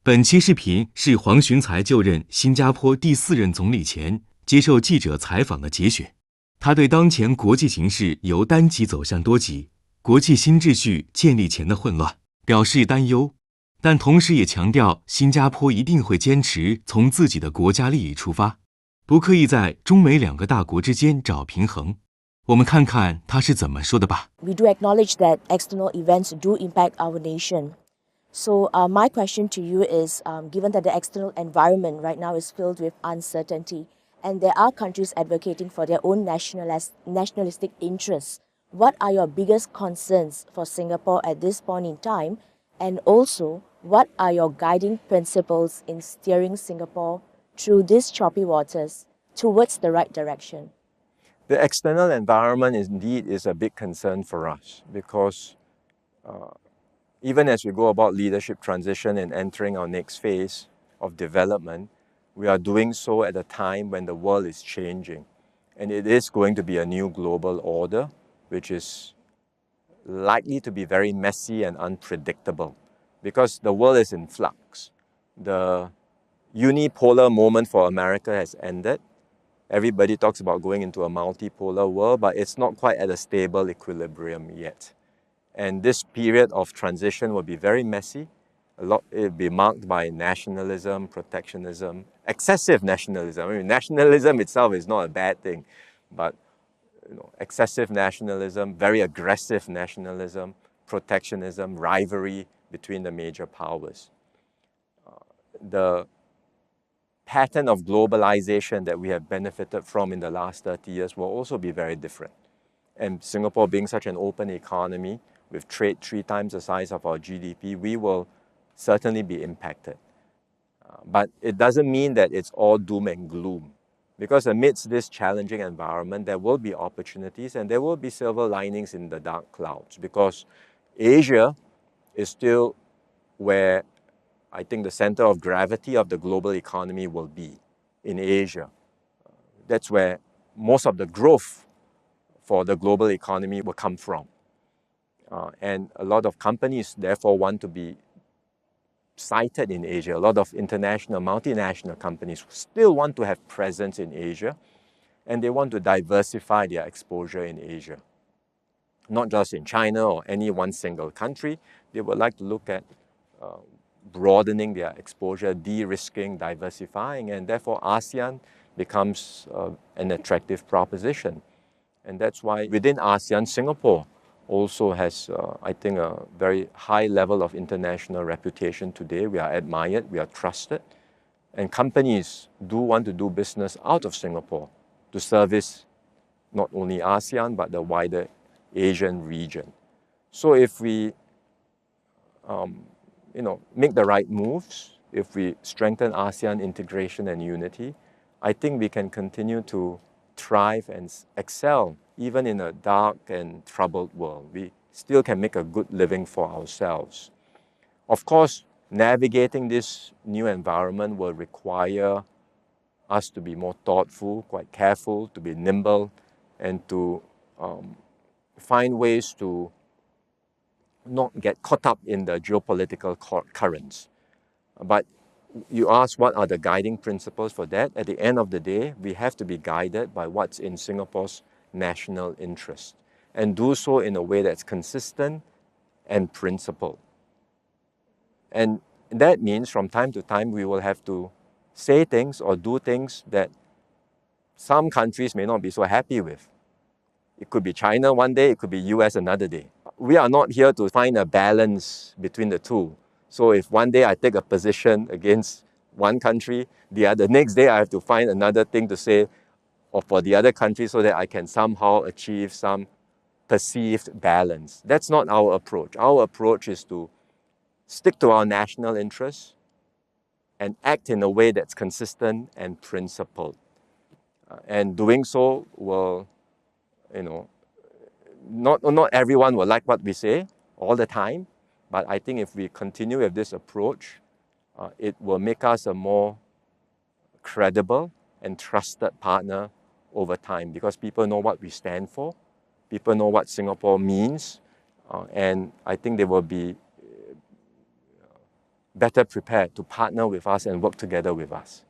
本期视频是黄循财就任新加坡第4任总理前接受记者采访的节选。他对当前国际形势由单极走向多极、国际新秩序建立前的混乱表示担忧，但同时也强调新加坡一定会坚持从自己的国家利益出发，不刻意在中美2个大国之间找平衡。我们看看他是怎么说的吧。 We do acknowledge that external events do impact our nation. So my question to you is, given that the external environment right now is filled with uncertainty and there are countries advocating for their own nationalistic interests, what are your biggest concerns for Singapore at this point in time? And also, what are your guiding principles in steering Singapore through these choppy waters towards the right direction? The external environment indeed is a big concern for us because even as we go about leadership transition and entering our next phase of development, we are doing so at a time when the world is changing. And it is going to be a new global order, which is likely to be very messy and unpredictable because the world is in flux. The unipolar moment for America has ended. Everybody talks about going into a multipolar world, but it's not quite at a stable equilibrium yet. And this period of transition will be very messy. It will be marked by nationalism, protectionism, excessive nationalism. I mean, nationalism itself is not a bad thing, but excessive nationalism, very aggressive nationalism, protectionism, rivalry between the major powers. The pattern of globalization that we have benefited from in the last 30 years will also be very different. And Singapore being such an open economy, with trade 3 times the size of our GDP, we will certainly be impacted. But it doesn't mean that it's all doom and gloom. Because amidst this challenging environment, there will be opportunities and there will be silver linings in the dark clouds. Because Asia is still where I think the center of gravity of the global economy will be, in Asia. That's where most of the growth for the global economy will come from. And a lot of companies therefore want to be sited in Asia. A lot of international, multinational companies still want to have presence in Asia, and they want to diversify their exposure in Asia. Not just in China or any one single country. They would like to look at broadening their exposure, de-risking, diversifying, and therefore ASEAN becomes an attractive proposition. And that's why within ASEAN, Singapore also has, I think, a very high level of international reputation today. We are admired, we are trusted, and companies do want to do business out of Singapore to service not only ASEAN, but the wider Asian region. So if we make the right moves, if we strengthen ASEAN integration and unity, I think we can continue to thrive and excel even in a dark and troubled world. We still can make a good living for ourselves. Of course, navigating this new environment will require us to be more thoughtful, quite careful, to be nimble, and to find ways to not get caught up in the geopolitical currents. But you ask what are the guiding principles for that? At the end of the day, we have to be guided by what's in Singapore's national interest and do so in a way that's consistent and principled. And that means from time to time we will have to say things or do things that some countries may not be so happy with. It could be China one day, it could be US another day. We are not here to find a balance between the two. So if one day I take a position against one country, the next day I have to find another thing to say or for the other country so that I can somehow achieve some perceived balance. That's not our approach. Our approach is to stick to our national interests and act in a way that's consistent and principled. And doing so will, not everyone will like what we say all the time, but I think if we continue with this approach, it will make us a more credible and trusted partner over time because people know what we stand for, people know what Singapore means, and I think they will be better prepared to partner with us and work together with us.